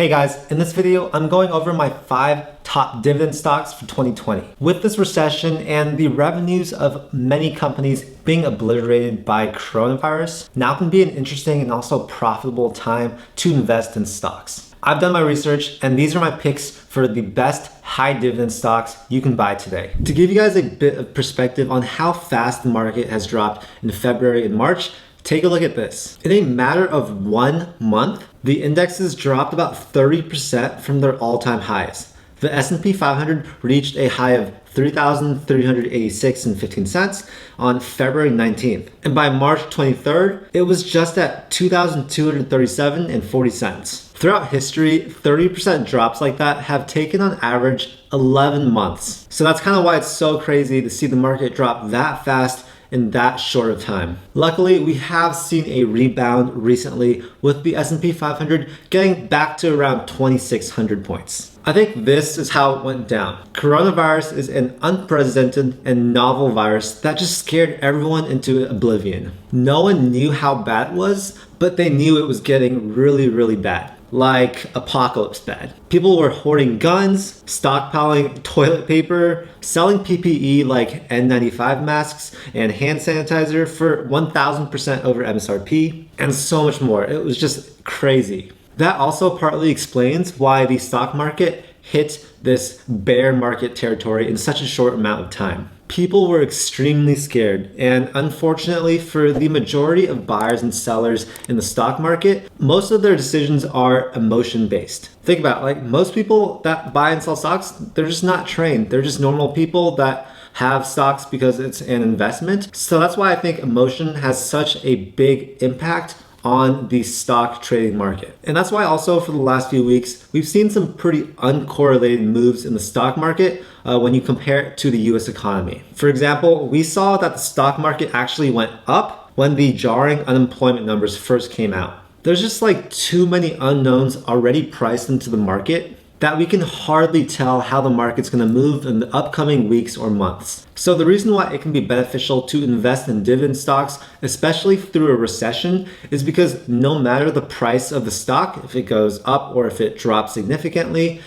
Hey guys, in this video, I'm going over my 5 top dividend stocks for 2020. With this recession and the revenues of many companies being obliterated by coronavirus, now can be an interesting and also profitable time to invest in stocks. I've done my research and these are my picks for the best high dividend stocks you can buy today. To give you guys a bit of perspective on how fast the market has dropped in February and March, take a look at this. In a matter of 1 month, the indexes dropped about 30% from their all-time highs. The S&P 500 reached a high of 3,386.15 cents on February 19th. And by March 23rd, it was just at 2,237.40 cents. Throughout history, 30% drops like that have taken on average 11 months. So that's kind of why it's so crazy to see the market drop that fast in that short of time. Luckily, we have seen a rebound recently with the S&P 500 getting back to around 2,600 points. I think this is how it went down. Coronavirus is an unprecedented and novel virus that just scared everyone into oblivion. No one knew how bad it was, but they knew it was getting really bad. Like apocalypse bad. People were hoarding guns, stockpiling toilet paper, selling PPE like N95 masks and hand sanitizer for 1,000% over MSRP, and so much more. It was just crazy. That also partly explains why the stock market hit this bear market territory in such a short amount of time. People were extremely scared, and unfortunately for the majority of buyers and sellers in the stock market, most of their decisions are emotion-based. Think about it, like most people that buy and sell stocks, they're just not trained. They're just normal people that have stocks because it's an investment. So that's why I think emotion has such a big impact on the stock trading market. And that's why also for the last few weeks, we've seen some pretty uncorrelated moves in the stock market when you compare it to the US economy. For example, we saw that the stock market actually went up when the jarring unemployment numbers first came out. There's just like too many unknowns already priced into the market that we can hardly tell how the market's gonna move in the upcoming weeks or months. So the reason why it can be beneficial to invest in dividend stocks, especially through a recession, is because no matter the price of the stock, if it goes up or if it drops significantly,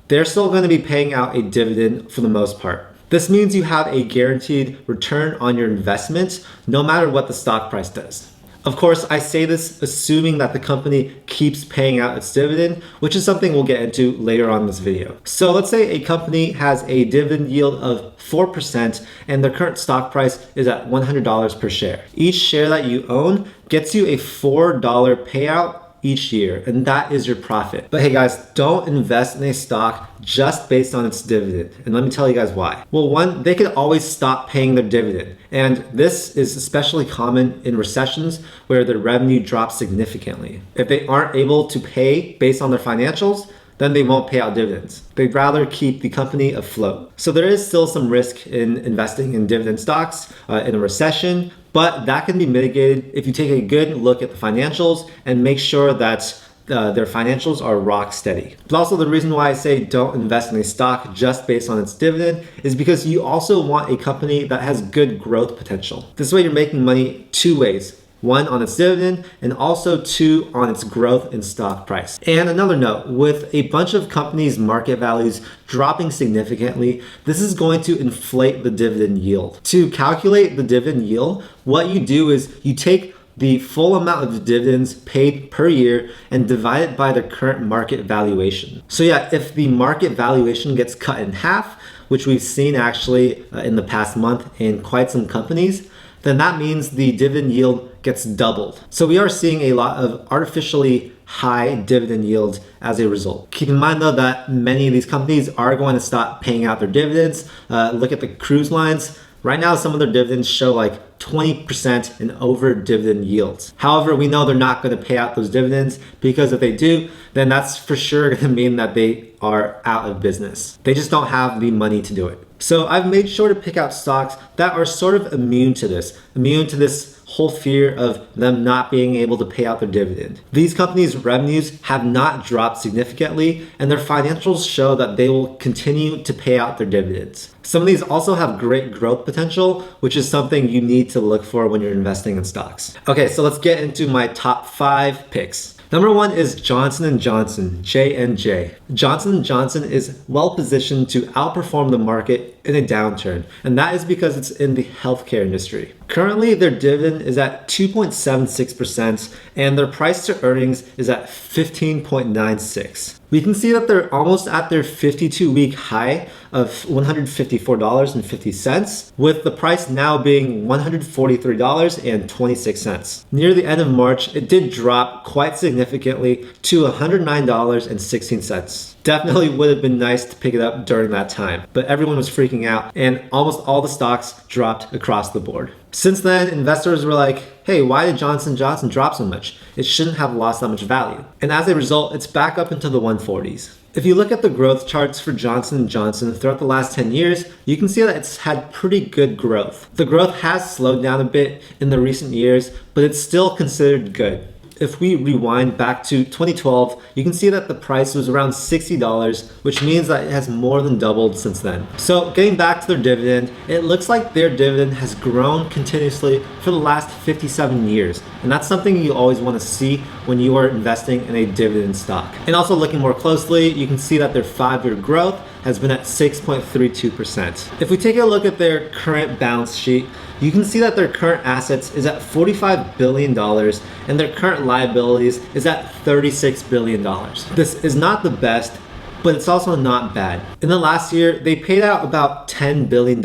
they're still gonna be paying out a dividend for the most part. This means you have a guaranteed return on your investment, no matter what the stock price does. Of course, I say this assuming that the company keeps paying out its dividend, which is something we'll get into later on in this video. So let's say a company has a dividend yield of 4% and their current stock price is at $100 per share. Each share that you own gets you a $4 payout each year, and that is your profit. But hey guys, don't invest in a stock just based on its dividend. And let me tell you guys why. Well, one, they could always stop paying their dividend. And this is especially common in recessions where their revenue drops significantly. If they aren't able to pay based on their financials, then they won't pay out dividends. They'd rather keep the company afloat. So there is still some risk in investing in dividend stocks in a recession, but that can be mitigated if you take a good look at the financials and make sure that their financials are rock steady. But also the reason why I say don't invest in a stock just based on its dividend is because you also want a company that has good growth potential. This way you're making money 2 ways. 1, on its dividend, and also 2, on its growth in stock price. And another note, with a bunch of companies' market values dropping significantly, this is going to inflate the dividend yield. To calculate the dividend yield, what you do is you take the full amount of dividends paid per year and divide it by the current market valuation. So yeah, if the market valuation gets cut in half, which we've seen actually in the past month in quite some companies, then that means the dividend yield gets doubled. So we are seeing a lot of artificially high dividend yields as a result. Keep in mind though that many of these companies are going to stop paying out their dividends. Look at the cruise lines. Right now, some of their dividends show like 20% and over dividend yields. However, we know they're not going to pay out those dividends because if they do, then that's for sure going to mean that they are out of business. They just don't have the money to do it. So I've made sure to pick out stocks that are sort of immune to this whole fear of them not being able to pay out their dividend. These companies' revenues have not dropped significantly, and their financials show that they will continue to pay out their dividends. Some of these also have great growth potential, which is something you need to look for when you're investing in stocks. Okay, so let's get into my top 5 picks. Number one is Johnson & Johnson, J&J. Johnson & Johnson is well positioned to outperform the market in a downturn, and that is because it's in the healthcare industry. Currently, their dividend is at 2.76%, and their price to earnings is at 15.96. We can see that they're almost at their 52-week high of $154.50, with the price now being $143.26. Near the end of March, it did drop quite significantly to $109.16. Definitely would have been nice to pick it up during that time, but everyone was freaking out and almost all the stocks dropped across the board. Since then, investors were like, hey, why did Johnson & Johnson drop so much? It shouldn't have lost that much value. And as a result, it's back up into the 140s. If you look at the growth charts for Johnson & Johnson throughout the last 10 years, you can see that it's had pretty good growth. The growth has slowed down a bit in the recent years, but it's still considered good. If we rewind back to 2012, you can see that the price was around $60, which means that it has more than doubled since then. So getting back to their dividend, it looks like their dividend has grown continuously for the last 57 years. And that's something you always want to see when you are investing in a dividend stock. And also looking more closely, you can see that their 5-year growth has been at 6.32%. If we take a look at their current balance sheet, you can see that their current assets is at $45 billion and their current liabilities is at $36 billion. This is not the best, but it's also not bad. In the last year, they paid out about $10 billion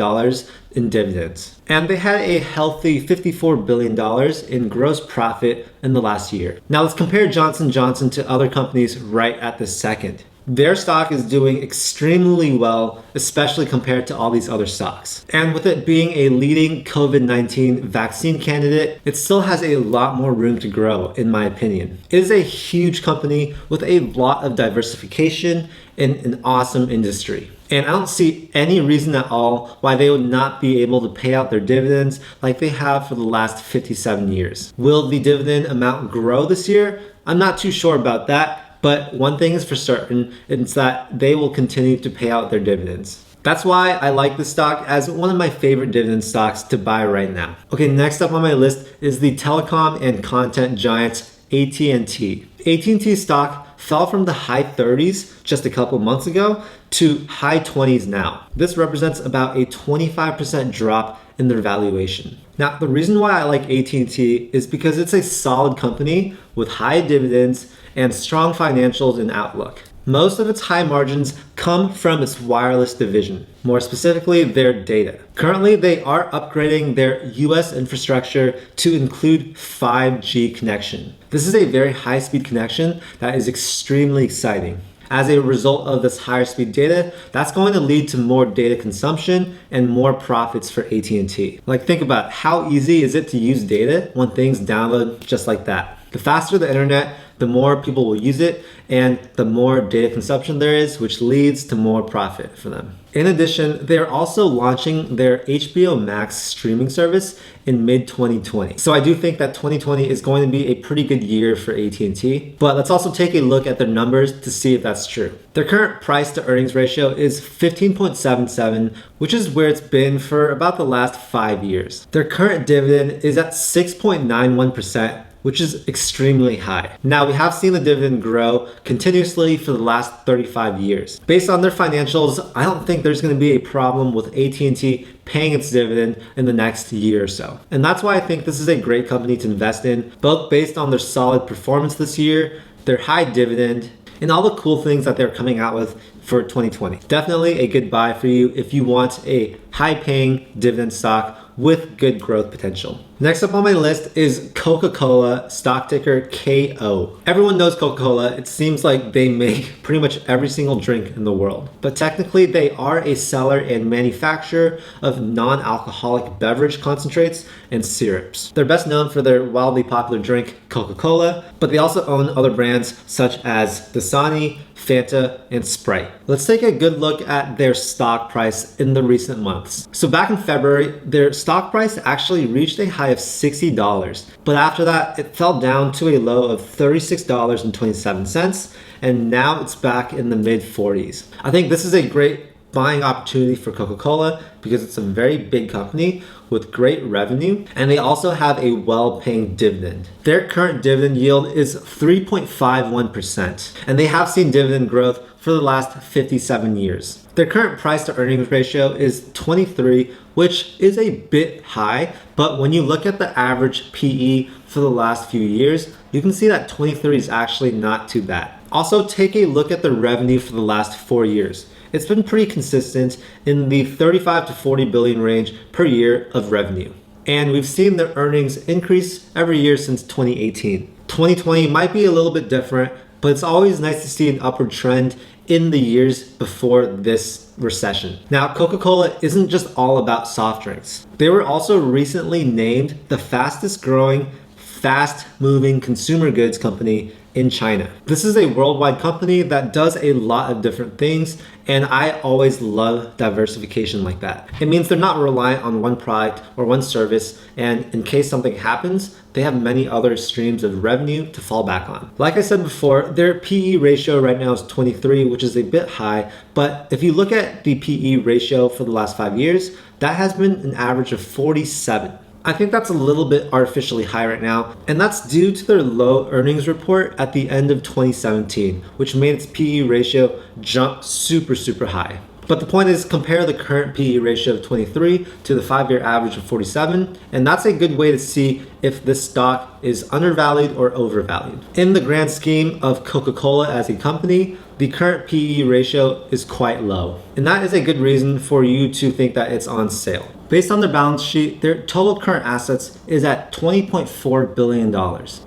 in dividends, and they had a healthy $54 billion in gross profit in the last year. Now let's compare Johnson & Johnson to other companies right at this second. Their stock is doing extremely well, especially compared to all these other stocks. And with it being a leading COVID-19 vaccine candidate, it still has a lot more room to grow, in my opinion. It is a huge company with a lot of diversification in an awesome industry. And I don't see any reason at all why they would not be able to pay out their dividends like they have for the last 57 years. Will the dividend amount grow this year? I'm not too sure about that. But one thing is for certain, it's that they will continue to pay out their dividends. That's why I like this stock as one of my favorite dividend stocks to buy right now. Okay, next up on my list is the telecom and content giant AT&T. AT&T stock fell from the high 30s just a couple months ago to high 20s now. This represents about a 25% drop in their valuation. Now, the reason why I like AT&T is because it's a solid company with high dividends and strong financials and outlook. Most of its high margins come from its wireless division, more specifically their data. Currently, they are upgrading their US infrastructure to include 5G connection. This is a very high-speed connection that is extremely exciting. As a result of this higher speed data, that's going to lead to more data consumption and more profits for AT&T. Like, think about how easy is it to use data when things download just like that. The faster the internet, the more people will use it, and the more data consumption there is, which leads to more profit for them. In addition, they're also launching their HBO Max streaming service in mid-2020. So I do think that 2020 is going to be a pretty good year for AT&T, but let's also take a look at their numbers to see if that's true. Their current price to earnings ratio is 15.77, which is where it's been for about the last 5 years. Their current dividend is at 6.91%, which is extremely high. Now, we have seen the dividend grow continuously for the last 35 years. Based on their financials, I don't think there's going to be a problem with AT&T paying its dividend in the next year or so. And that's why I think this is a great company to invest in, both based on their solid performance this year, their high dividend, and all the cool things that they're coming out with for 2020. Definitely a good buy for you if you want a high-paying dividend stock with good growth potential. Next up on my list is Coca Cola, stock ticker KO. Everyone knows Coca Cola. It seems like they make pretty much every single drink in the world. But technically, they are a seller and manufacturer of non-alcoholic beverage concentrates and syrups. They're best known for their wildly popular drink, Coca Cola, but they also own other brands such as Dasani, Fanta, and Sprite. Let's take a good look at their stock price in the recent months. So back in February, their stock price actually reached a high of $60, but after that, it fell down to a low of $36.27, and now it's back in the mid 40s. I think this is a great buying opportunity for Coca-Cola because it's a very big company with great revenue, and they also have a well-paying dividend. Their current dividend yield is 3.51%, and they have seen dividend growth for the last 57 years. Their current price to earnings ratio is 23, which is a bit high, but when you look at the average PE for the last few years, you can see that 23 is actually not too bad. Also, take a look at the revenue for the last 4 years. It's been pretty consistent in the 35 to 40 billion range per year of revenue. And we've seen their earnings increase every year since 2018. 2020 might be a little bit different, but it's always nice to see an upward trend in the years before this recession. Now, Coca Cola isn't just all about soft drinks. They were also recently named the fastest growing, fast moving consumer goods company in China. This is a worldwide company that does a lot of different things, and I always love diversification like that. It means they're not reliant on one product or one service, and in case something happens, they have many other streams of revenue to fall back on. Like I said before, their PE ratio right now is 23, which is a bit high, but if you look at the PE ratio for the last 5 years, that has been an average of 47. I think that's a little bit artificially high right now, and that's due to their low earnings report at the end of 2017, which made its PE ratio jump super high. But the point is, compare the current PE ratio of 23 to the 5-year average of 47, and that's a good way to see if this stock is undervalued or overvalued. In the grand scheme of Coca Cola as a company, the current PE ratio is quite low, and that is a good reason for you to think that it's on sale. Based on their balance sheet, their total current assets is at $20.4 billion,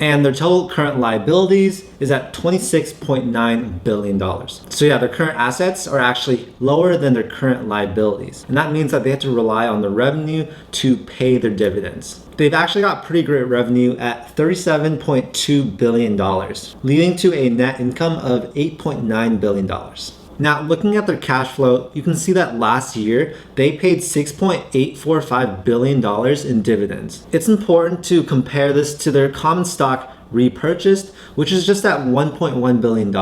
and their total current liabilities is at $26.9 billion. So yeah, their current assets are actually lower than their current liabilities, and that means that they have to rely on the revenue to pay their dividends. They've actually got pretty great revenue at $37.2 billion, leading to a net income of $8.9 billion. Now, looking at their cash flow, you can see that last year they paid $6.845 billion in dividends. It's important to compare this to their common stock repurchased, which is just at $1.1 billion.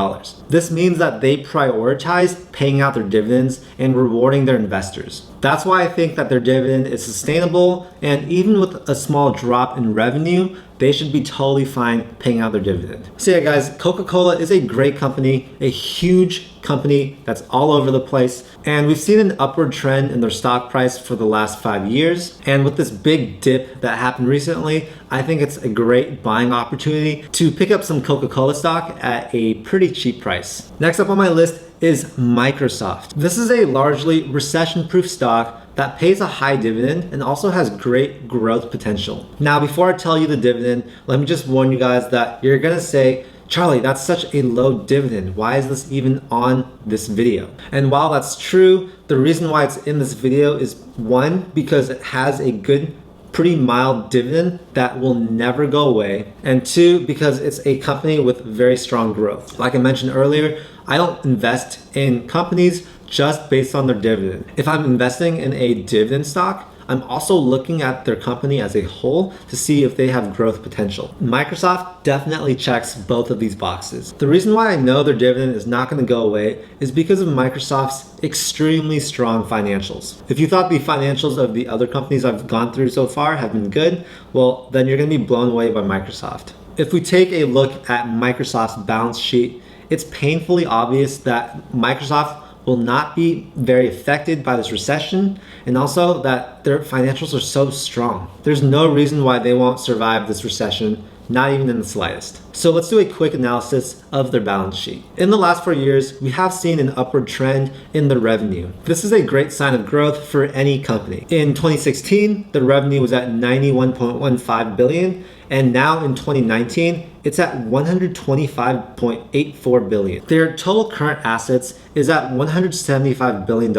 This means that they prioritize paying out their dividends and rewarding their investors. That's why I think that their dividend is sustainable, and even with a small drop in revenue, they should be totally fine paying out their dividend. So yeah guys, Coca-Cola is a great company, a huge company that's all over the place, and we've seen an upward trend in their stock price for the last 5 years. And with this big dip that happened recently, I think it's a great buying opportunity to pick up some Coca-Cola stock at a pretty cheap price. Next up on my list is Microsoft. This is a largely recession-proof stock that pays a high dividend and also has great growth potential. Now, before I tell you the dividend, let me just warn you guys that you're gonna say, Charlie, that's such a low dividend. Why is this even on this video? And while that's true, the reason why it's in this video is, one, because it has a good, pretty mild dividend that will never go away, and two, because it's a company with very strong growth. Like I mentioned earlier, I don't invest in companies just based on their dividend. If I'm investing in a dividend stock, I'm also looking at their company as a whole to see if they have growth potential. Microsoft definitely checks both of these boxes. The reason why I know their dividend is not going to go away is because of Microsoft's extremely strong financials. If you thought the financials of the other companies I've gone through so far have been good, well, then you're going to be blown away by Microsoft. If we take a look at Microsoft's balance sheet, it's painfully obvious that Microsoft will not be very affected by this recession, and also that their financials are so strong. There's no reason why they won't survive this recession, not even in the slightest. So let's do a quick analysis of their balance sheet. In the last 4 years, we have seen an upward trend in the revenue. This is a great sign of growth for any company. In 2016, the revenue was at $91.15 billion, and now in 2019, it's at $125.84 billion. Their total current assets is at $175 billion,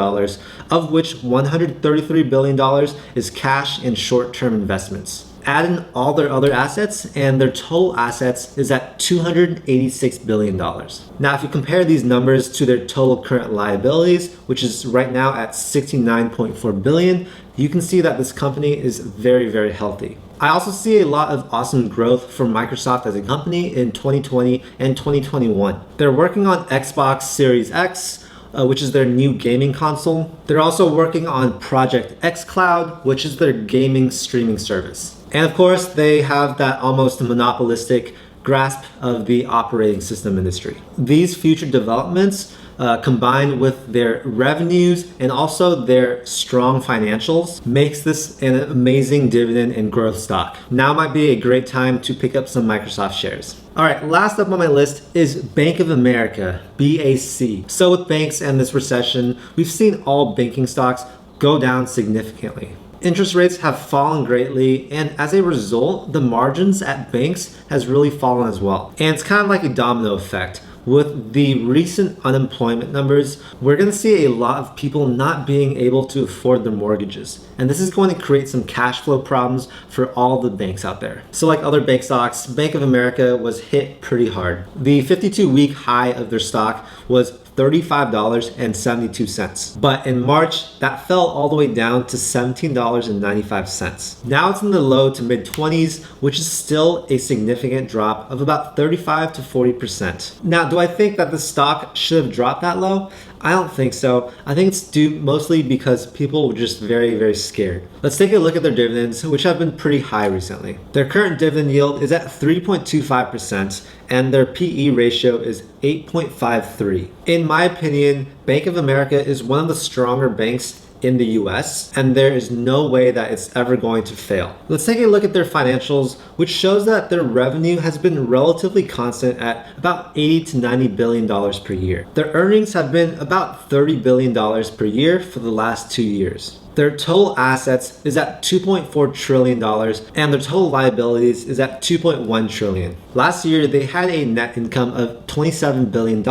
of which $133 billion is cash and short-term investments. Add in all their other assets, and their total assets is at $286 billion. Now, if you compare these numbers to their total current liabilities, which is right now at $69.4 billion, you can see that this company is very, very healthy. I also see a lot of awesome growth from Microsoft as a company in 2020 and 2021. They're working on Xbox Series X, which is their new gaming console. They're also working on Project xCloud, which is their gaming streaming service. And of course, they have that almost monopolistic grasp of the operating system industry. These future developments, combined with their revenues and also their strong financials, makes this an amazing dividend and growth stock. Now might be a great time to pick up some Microsoft shares. All right, last up on my list is Bank of America, BAC. So with banks and this recession, we've seen all banking stocks go down significantly. Interest rates have fallen greatly, and as a result, the margins at banks has really fallen as well. And it's kind of like a domino effect. With the recent unemployment numbers, we're going to see a lot of people not being able to afford their mortgages. And this is going to create some cash flow problems for all the banks out there. So like other bank stocks, Bank of America was hit pretty hard. The 52-week high of their stock was $35.72. But in March, that fell all the way down to $17.95. Now it's in the low to mid 20s, which is still a significant drop of about 35 to 40%. Now, do I think that the stock should have dropped that low? I don't think so. I think it's due mostly because people were just very, very scared. Let's take a look at their dividends, which have been pretty high recently. Their current dividend yield is at 3.25%, and their PE ratio is 8.53. In my opinion, Bank of America is one of the stronger banks in the US, and there is no way that it's ever going to fail. Let's take a look at their financials, which shows that their revenue has been relatively constant at about $80 to $90 billion per year. Their earnings have been about $30 billion per year for the last 2 years. Their total assets is at $2.4 trillion, and their total liabilities is at $2.1 trillion. Last year, they had a net income of $27 billion,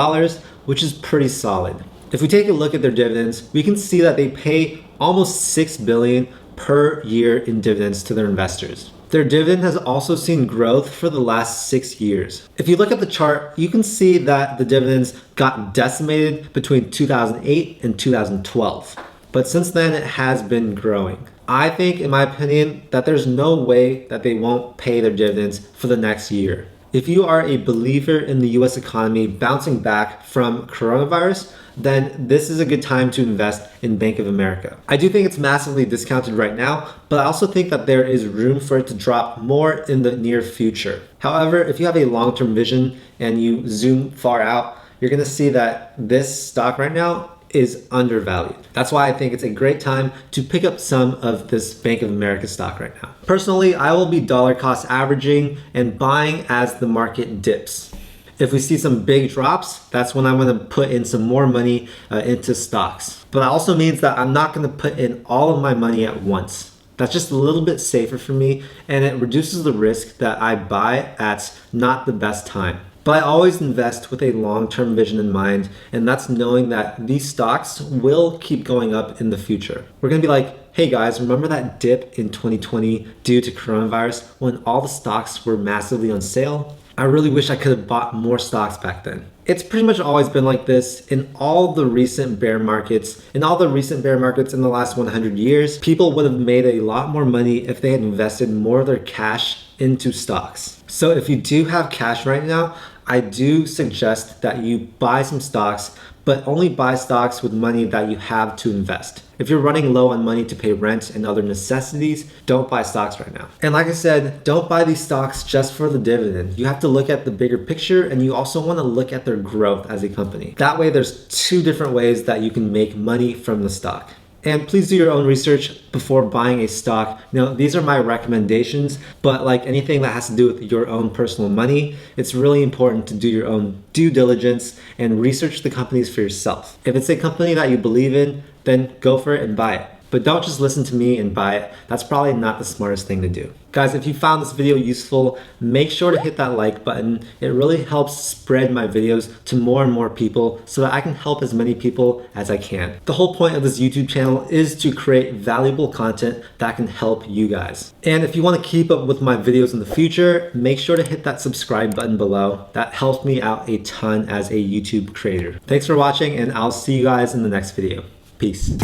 which is pretty solid. If we take a look at their dividends, we can see that they pay almost $6 billion per year in dividends to their investors. Their dividend has also seen growth for the last 6 years. If you look at the chart, you can see that the dividends got decimated between 2008 and 2012. But since then, it has been growing. I think, in my opinion, that there's no way that they won't pay their dividends for the next year. If you are a believer in the US economy bouncing back from coronavirus, then this is a good time to invest in Bank of America. I do think it's massively discounted right now, but I also think that there is room for it to drop more in the near future. However, if you have a long-term vision and you zoom far out, you're gonna see that this stock right now is undervalued. That's why I think it's a great time to pick up some of this Bank of America stock right now. Personally, I will be dollar cost averaging and buying as the market dips. If we see some big drops, that's when I'm going to put in some more money into stocks. But that also means that I'm not going to put in all of my money at once. That's just a little bit safer for me, and it reduces the risk that I buy at not the best time. But I always invest with a long-term vision in mind, and that's knowing that these stocks will keep going up in the future. We're going to be like, hey guys, remember that dip in 2020 due to coronavirus when all the stocks were massively on sale? I really wish I could have bought more stocks back then. It's pretty much always been like this in all the recent bear markets. In the last 100 years, people would have made a lot more money if they had invested more of their cash into stocks. So if you do have cash right now, I do suggest that you buy some stocks, but only buy stocks with money that you have to invest. If you're running low on money to pay rent and other necessities, don't buy stocks right now. And like I said, don't buy these stocks just for the dividend. You have to look at the bigger picture, and you also want to look at their growth as a company. That way, there's 2 different ways that you can make money from the stock. And please do your own research before buying a stock. Now, these are my recommendations, but like anything that has to do with your own personal money, it's really important to do your own due diligence and research the companies for yourself. If it's a company that you believe in, then go for it and buy it. But don't just listen to me and buy it. That's probably not the smartest thing to do. Guys, if you found this video useful, make sure to hit that like button. It really helps spread my videos to more and more people so that I can help as many people as I can. The whole point of this YouTube channel is to create valuable content that can help you guys. And if you want to keep up with my videos in the future, make sure to hit that subscribe button below. That helps me out a ton as a YouTube creator. Thanks for watching, and I'll see you guys in the next video. Peace.